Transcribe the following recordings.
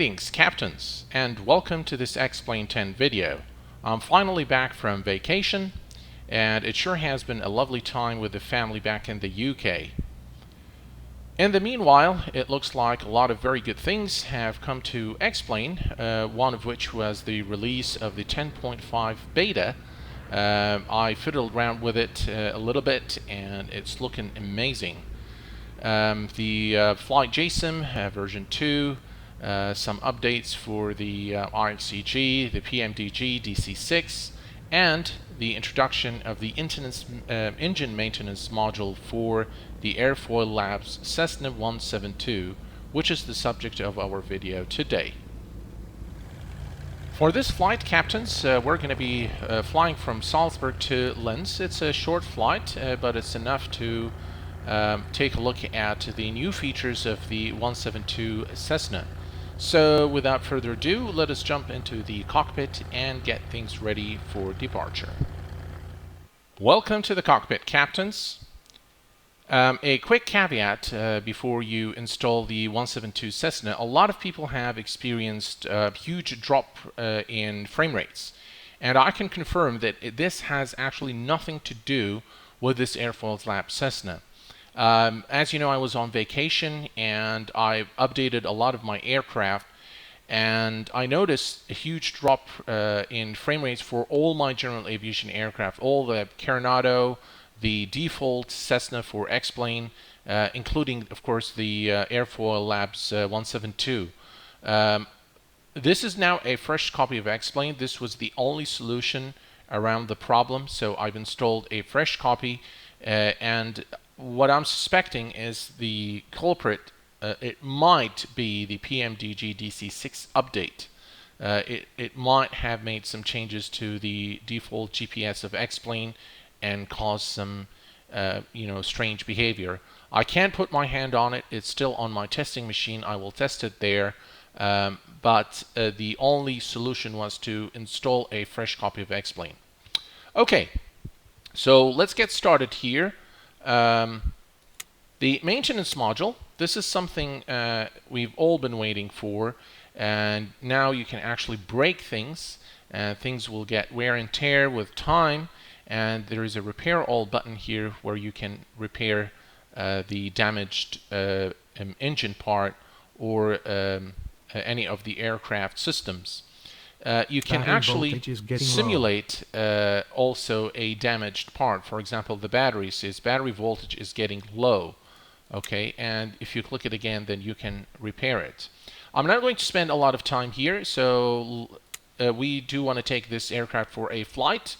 Greetings, captains, and welcome to this X-Plane 10 video. I'm finally back from vacation, and it sure has been a lovely time with the family back in the UK. In the meanwhile, it looks like a lot of very good things have come to X-Plane, one of which was the release of the 10.5 beta. I fiddled around with it a little bit, and it's looking amazing. The Flight JSON version 2, some updates for the RxCG, the PMDG DC6, and the introduction of the engine maintenance module for the AirfoilLabs Cessna 172, which is the subject of our video today. For this flight, captains, we're going to be flying from Salzburg to Linz. It's a short flight, but it's enough to take a look at the new features of the 172 Cessna. So without further ado, let us jump into the cockpit and get things ready for departure. Welcome to the cockpit, captains. A quick caveat before you install the 172 Cessna. A lot of people have experienced a huge drop in frame rates, and I can confirm that this has actually nothing to do with this AirfoilLabs Cessna. As you know, I was on vacation and I updated a lot of my aircraft, and I noticed a huge drop in frame rates for all my general aviation aircraft, all the Coronado, the default Cessna for X-Plane, including, of course, the AirfoilLabs 172. This is now a fresh copy of X-Plane. This was the only solution around the problem, so I've installed a fresh copy, and what I'm suspecting is the culprit, it might be the PMDG DC6 update. It might have made some changes to the default GPS of X-Plane and caused some strange behavior. I can't put my hand on it. It's still on my testing machine. I will test it there. But the only solution was to install a fresh copy of X-Plane. Okay, so let's get started here. The maintenance module, this is something we've all been waiting for, and now you can actually break things, and things will get wear and tear with time, and there is a repair all button here where you can repair the damaged engine part or any of the aircraft systems. You can actually simulate also a damaged part. For example, the battery says battery voltage is getting low. Okay, and if you click it again, then you can repair it. I'm not going to spend a lot of time here, so we do want to take this aircraft for a flight.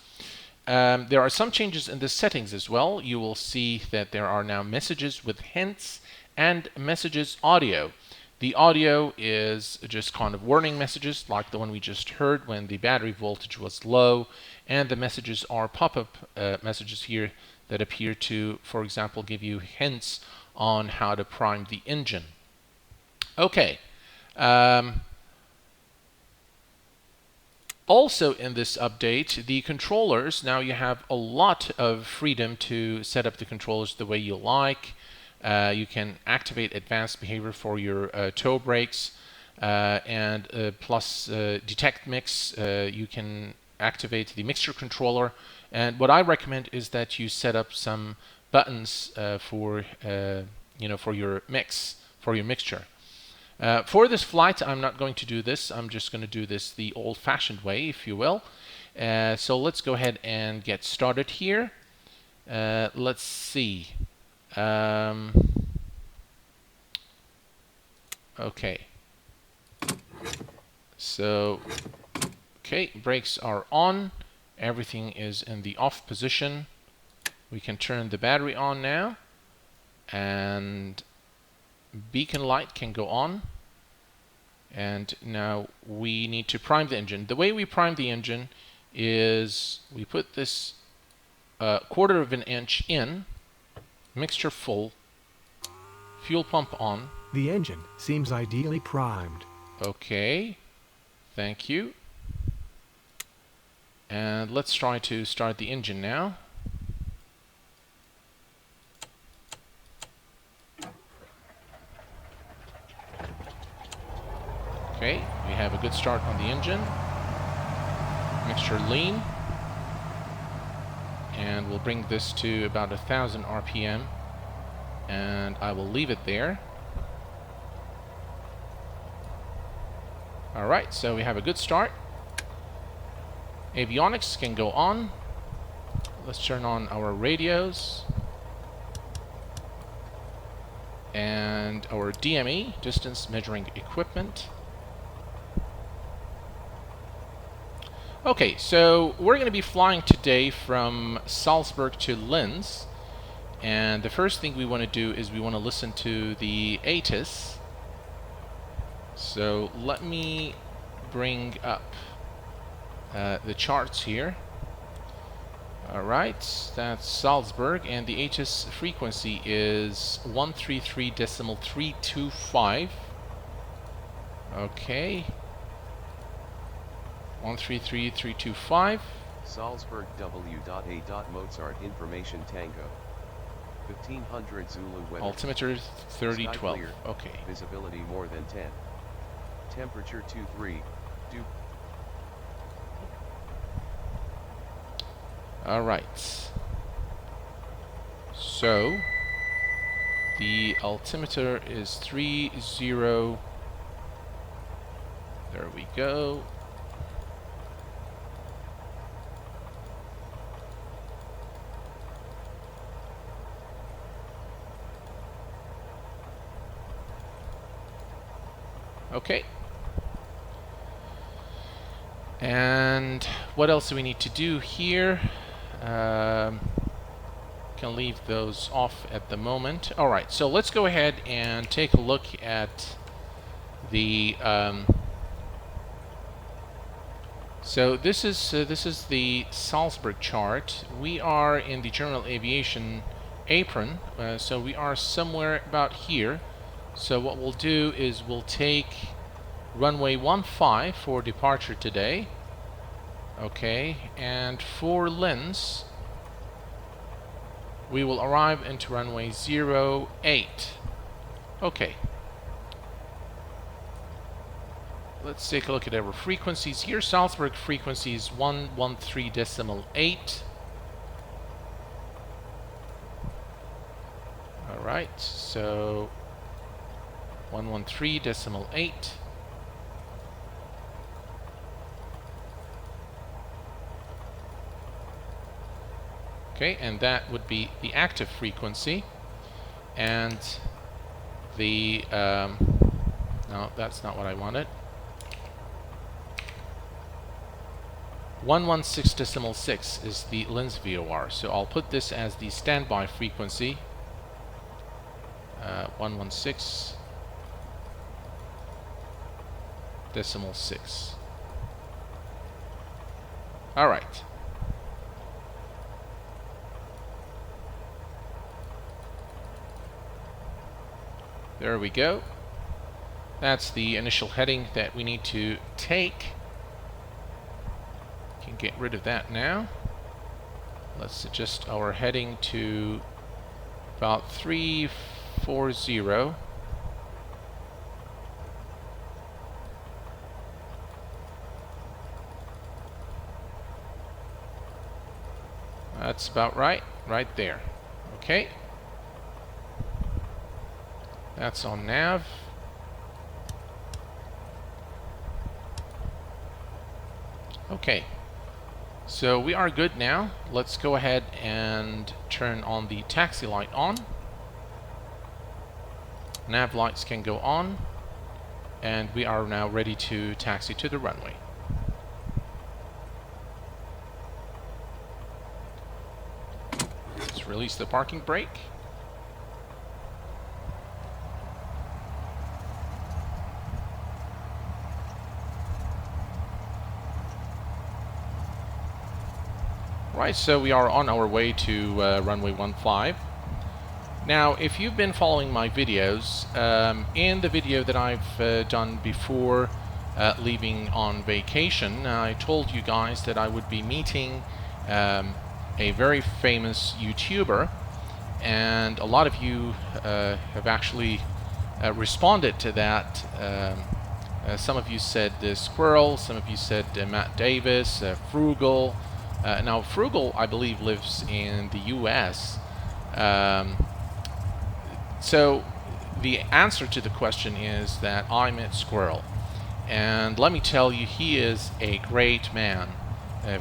There are some changes in the settings as well. You will see that there are now messages with hints and messages audio. The audio is just kind of warning messages like the one we just heard when the battery voltage was low, and the messages are pop-up messages here that appear to, for example, give you hints on how to prime the engine. Okay. Also in this update, the controllers, now you have a lot of freedom to set up the controllers the way you like. You can activate advanced behavior for your toe brakes, and plus detect mix. You can activate the mixture controller, and what I recommend is that you set up some buttons for your mixture. For this flight, I'm not going to do this. I'm just going to do this the old-fashioned way, if you will. So let's go ahead and get started here. Let's see. Okay. So, okay, brakes are on. Everything is in the off position. We can turn the battery on now, and beacon light can go on. And now we need to prime the engine. The way we prime the engine is we put this 1/4 of an inch in, mixture full, fuel pump on. The engine seems ideally primed. Okay, thank you. And let's try to start the engine now. Okay, start on the engine. Mixture lean. And we'll bring this to about 1,000 RPM. And I will leave it there. Alright, so we have a good start. Avionics can go on. Let's turn on our radios. And our DME, distance measuring equipment. Okay, so we're going to be flying today from Salzburg to Linz. And the first thing we want to do is we want to listen to the ATIS. So let me bring up the charts here. Alright, that's Salzburg, and the ATIS frequency is 133.325. Okay. 133.325. Salzburg W.A. Mozart Information Tango. 1500 Zulu weather. Altimeter 3012. Okay. Visibility more than 10. Temperature 23. Dew. Alright. So the altimeter is 30. There we go. Okay. And what else do we need to do here? Can leave those off at the moment. Alright, so let's go ahead and take a look at the so this is the Salzburg chart. We are in the general aviation apron, so we are somewhere about here. So what we'll do is we'll take runway 15 for departure today. Okay, and for Linz, we will arrive into runway 08. Okay. Let's take a look at our frequencies here. Salzburg frequency is 113.8. Alright, so 113.8. Okay, and that would be the active frequency. And the no, that's not what I wanted. 116.6 is the Linz VOR. So I'll put this as the standby frequency. 116.6. All right. There we go. That's the initial heading that we need to take. Can get rid of that now. Let's adjust our heading to about 340. That's about right there. Okay. That's on nav. Okay. So we are good now. Let's go ahead and turn on the taxi light on. Nav lights can go on. And we are now ready to taxi to the runway. Let's release the parking brake. Right, so we are on our way to runway 15. Now, if you've been following my videos, in the video that I've done before leaving on vacation, I told you guys that I would be meeting a very famous YouTuber, and a lot of you have actually responded to that Some of you said Squirrel, some of you said Matt Davis, Frugal. Now, Frugal, I believe, lives in the US. So the answer to the question is that I met Squirrel. And let me tell you, he is a great man.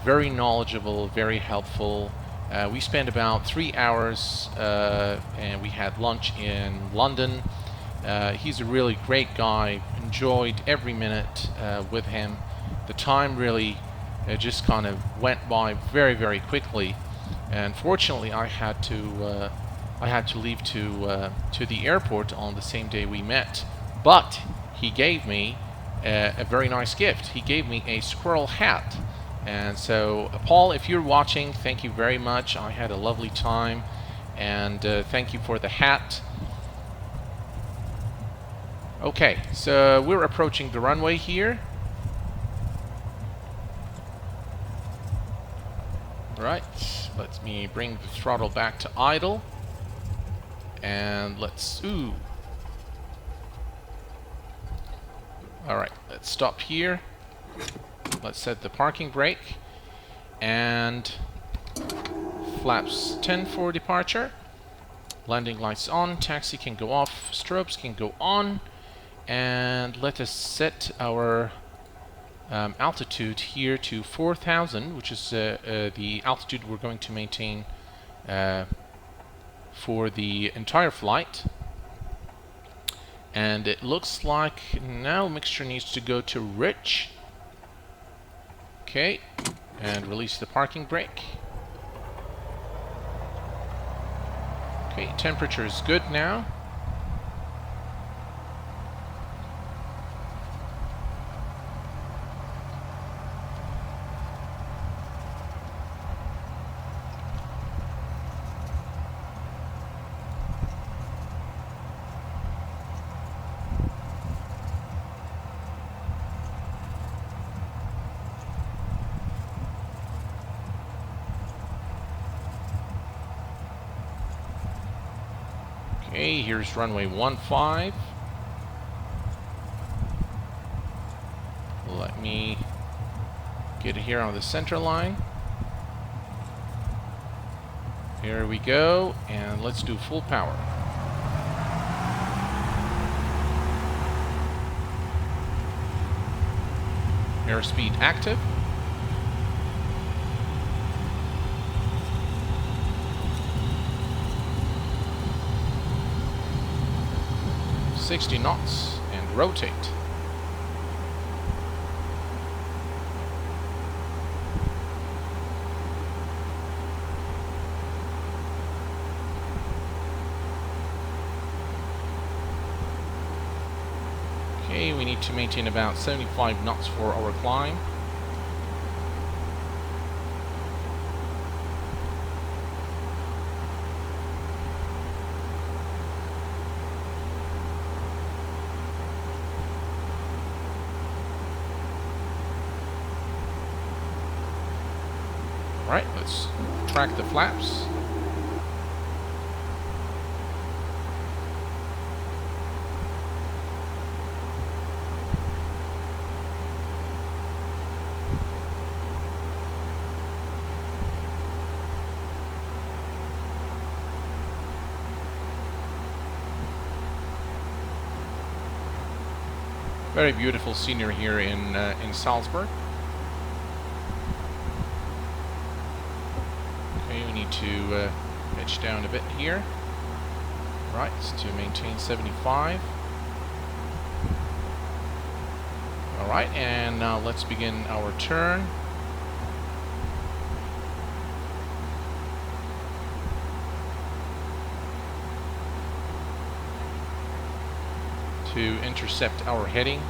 Very knowledgeable, very helpful. We spent about 3 hours and we had lunch in London. He's a really great guy. Enjoyed every minute with him. The time really just kind of went by very, very quickly. And fortunately, I had to leave to the airport on the same day we met. But he gave me a very nice gift. He gave me a squirrel hat. And so, Paul, if you're watching, thank you very much. I had a lovely time, and thank you for the hat. Okay, so we're approaching the runway here. Right, let me bring the throttle back to idle. And let's, Alright, let's stop here. Let's set the parking brake. And flaps 10 for departure. Landing lights on, taxi can go off, strobes can go on. And let us set our altitude here to 4,000, which is the altitude we're going to maintain for the entire flight. And it looks like now mixture needs to go to rich. Okay, and release the parking brake. Okay, temperature is good now. Okay, here's runway 15. Let me get it here on the center line. Here we go, and let's do full power. Airspeed active. .60 knots and rotate. Okay, we need to maintain about 75 knots for our climb. Alright, let's track the flaps. Very beautiful scenery here in Salzburg. To pitch down a bit here. Right, to maintain 75. Alright, and now let's begin our turn. To intercept our heading.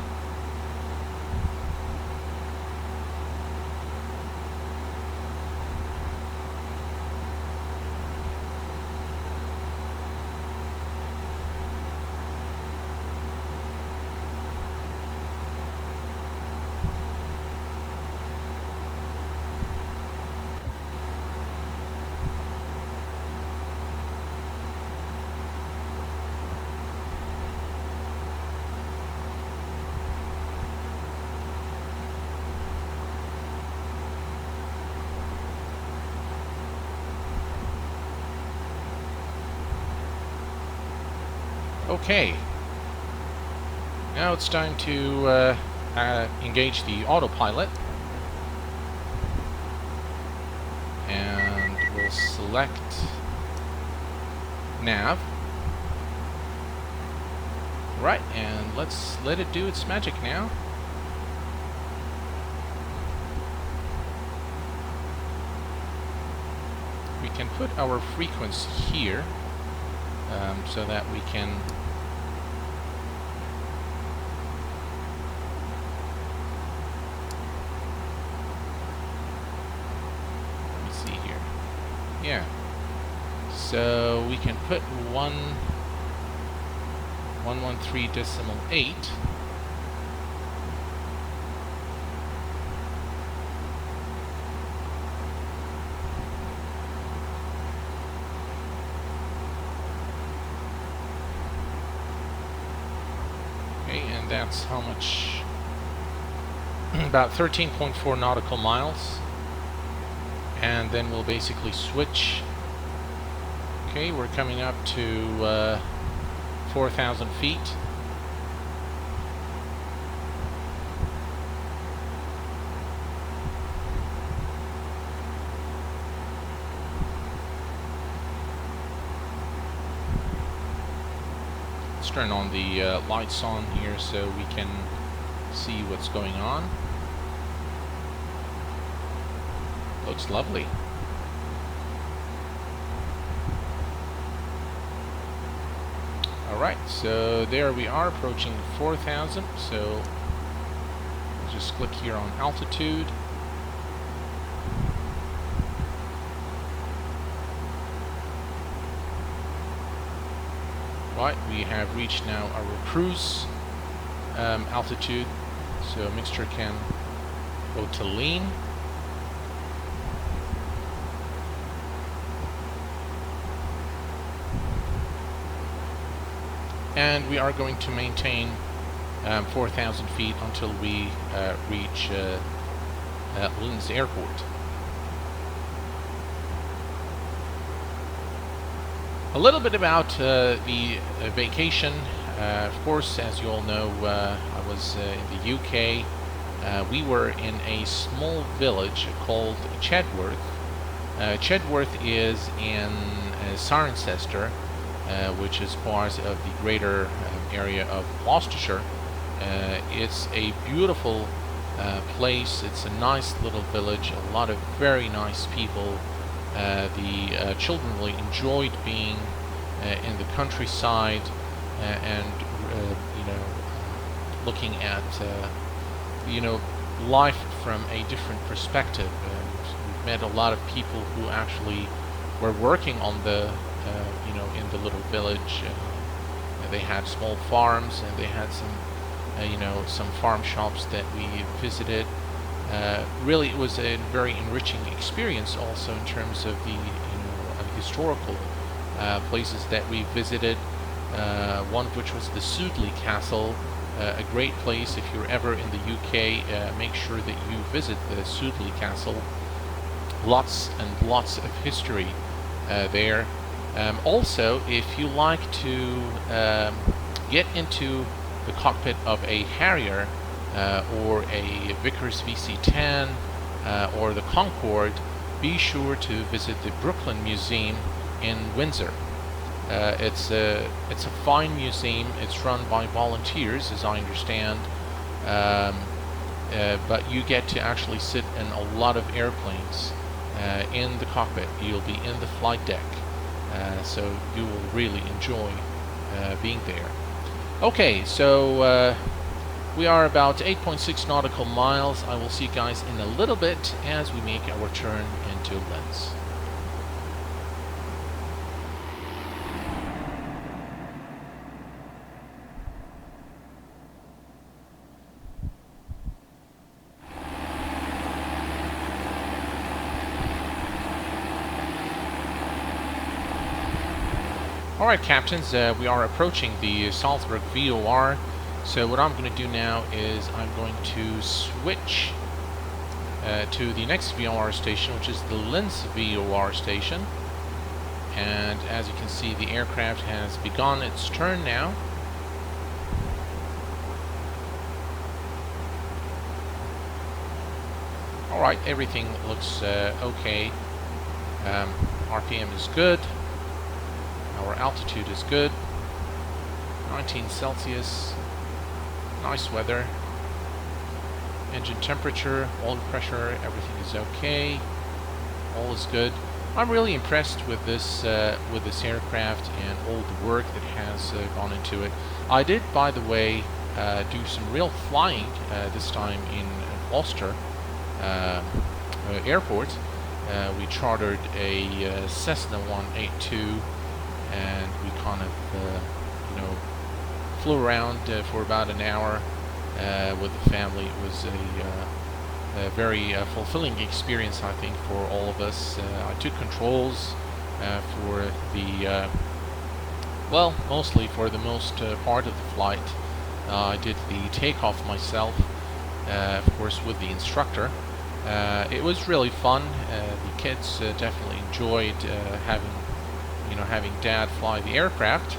Okay. Now it's time to engage the autopilot. And we'll select nav. Right, and let's let it do its magic now. We can put our frequency here so that we can yeah. So we can put 113.8. Okay, and that's how much? About 13.4 nautical miles. And then we'll basically switch. Okay, we're coming up to 4,000 feet. Let's turn on the lights on here so we can see what's going on. Looks lovely. Alright, so there we are approaching 4,000. So we'll just click here on altitude. Right, we have reached now our cruise altitude. So mixture can go to lean. And we are going to maintain 4,000 feet until we reach Linz Airport. A little bit about the vacation. Of course, as you all know, I was in the UK. We were in a small village called Chedworth. Chedworth is in Cirencester, which is part of the greater area of Gloucestershire. It's a beautiful place. It's a nice little village, a lot of very nice people. The children really enjoyed being in the countryside and you know, looking at you know, life from a different perspective. We've met a lot of people who actually were working on the you know, in the little village. They had small farms, and they had some you know, some farm shops that we visited. Really, it was a very enriching experience also in terms of the, you know, historical places that we visited. One of which was the Sudeley Castle, a great place. If you're ever in the UK, make sure that you visit the Sudeley Castle. Lots and lots of history there. Also, if you like to get into the cockpit of a Harrier or a Vickers VC-10 or the Concorde, be sure to visit the Brooklyn Museum in Windsor. It's a fine museum. It's run by volunteers, as I understand, but you get to actually sit in a lot of airplanes in the cockpit. You'll be in the flight deck, so you will really enjoy being there. Okay, so we are about 8.6 nautical miles. I will see you guys in a little bit as we make our turn into Linz. Alright, captains, we are approaching the Salzburg VOR. So what I'm going to do now is I'm going to switch to the next VOR station, which is the Linz VOR station. And as you can see, the aircraft has begun its turn now. Alright, everything looks okay. RPM is good. Our altitude is good. 19 Celsius. Nice weather. Engine temperature, oil pressure, everything is okay. All is good. I'm really impressed with this aircraft and all the work that has gone into it. I did, by the way, do some real flying this time in Gloucester airport. We chartered a Cessna 182, and we kind of, flew around for about an hour with the family. It was a very fulfilling experience, I think, for all of us. I took controls for the, well, mostly for the most part of the flight. I did the takeoff myself, of course, with the instructor. It was really fun. The kids definitely enjoyed having Dad fly the aircraft.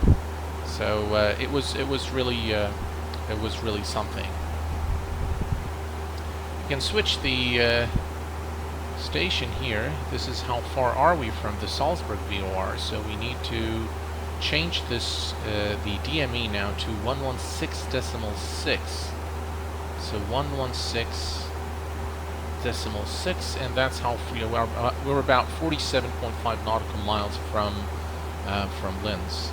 So it was really something. You can switch the station here. This is how far are we from the Salzburg VOR. So we need to change this the DME now to 116.6. So 116.6, and that's how we're about 47.5 nautical miles from Linz.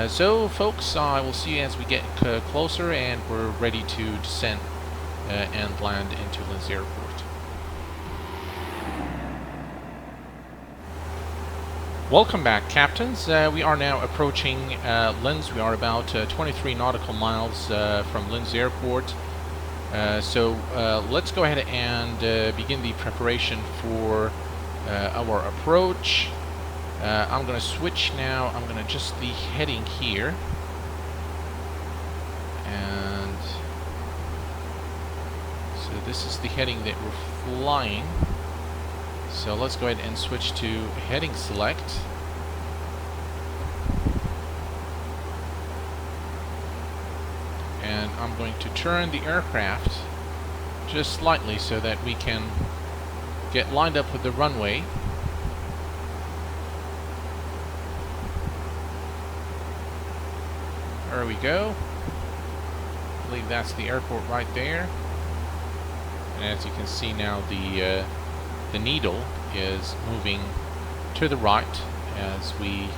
So folks, I will see you as we get closer and we're ready to descend and land into Linz Airport. Welcome back, captains. We are now approaching Linz. We are about 23 nautical miles from Linz Airport. So let's go ahead and begin the preparation for our approach. I'm going to switch now. I'm going to adjust the heading here. And so this is the heading that we're flying. So let's go ahead and switch to heading select. And I'm going to turn the aircraft just slightly so that we can get lined up with the runway. There we go. I believe that's the airport right there. And as you can see now, the needle is moving to the right as we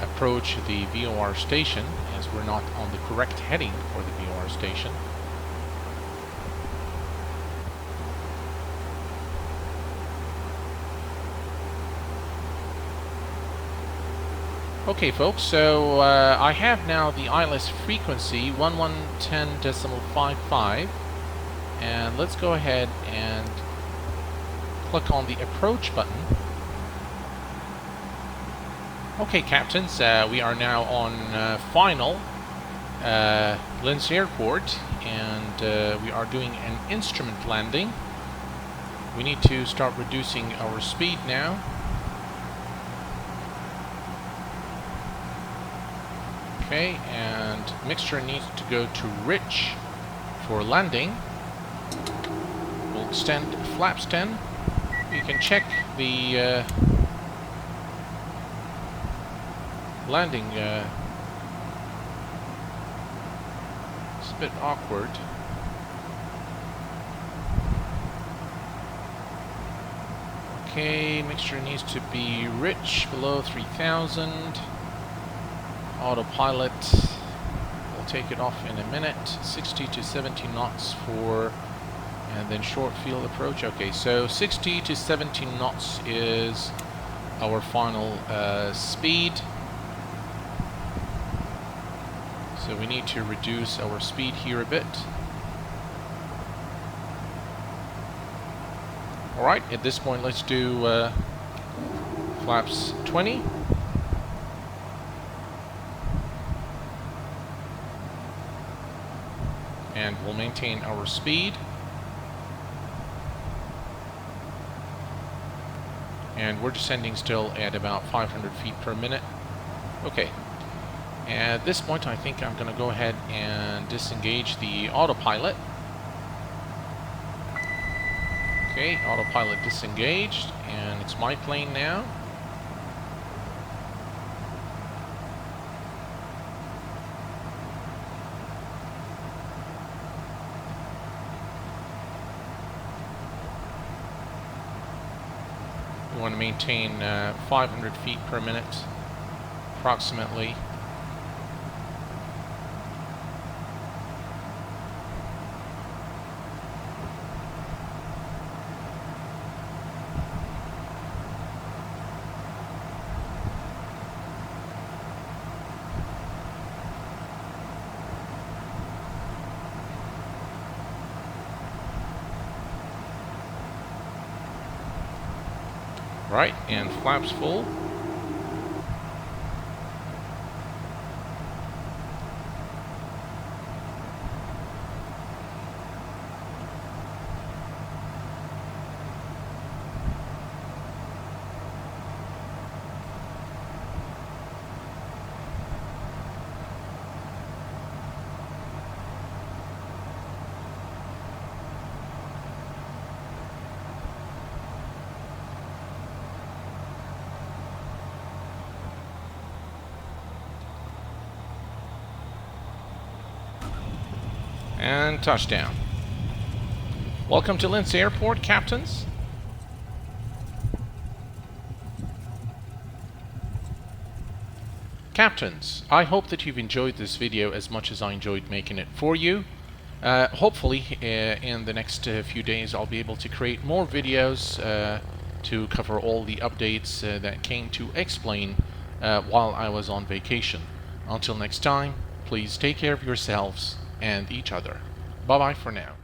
approach the VOR station, as we're not on the correct heading for the VOR station. Okay folks, so I have now the ILS frequency 1110.55, and let's go ahead and click on the approach button. Okay captains, we are now on final Linz Airport, and we are doing an instrument landing. We need to start reducing our speed now. Okay, and mixture needs to go to rich for landing. We'll extend flaps 10. You can check the landing. It's a bit awkward. Okay, mixture needs to be rich, below 3000. Autopilot, we'll take it off in a minute. 60 to 70 knots for, and then short field approach. Okay, so 60 to 70 knots is our final speed. So we need to reduce our speed here a bit. Alright, at this point let's do flaps 20. And we'll maintain our speed. And we're descending still at about 500 feet per minute. Okay. At this point, I think I'm going to go ahead and disengage the autopilot. Okay, autopilot disengaged, and it's my plane now. We want to maintain 500 feet per minute, approximately. Right, and flaps full. And touchdown. Welcome to Linz Airport, captains. Captains, I hope that you've enjoyed this video as much as I enjoyed making it for you. Hopefully, in the next few days, I'll be able to create more videos to cover all the updates that came to explain while I was on vacation. Until next time, please take care of yourselves and each other. Bye-bye for now.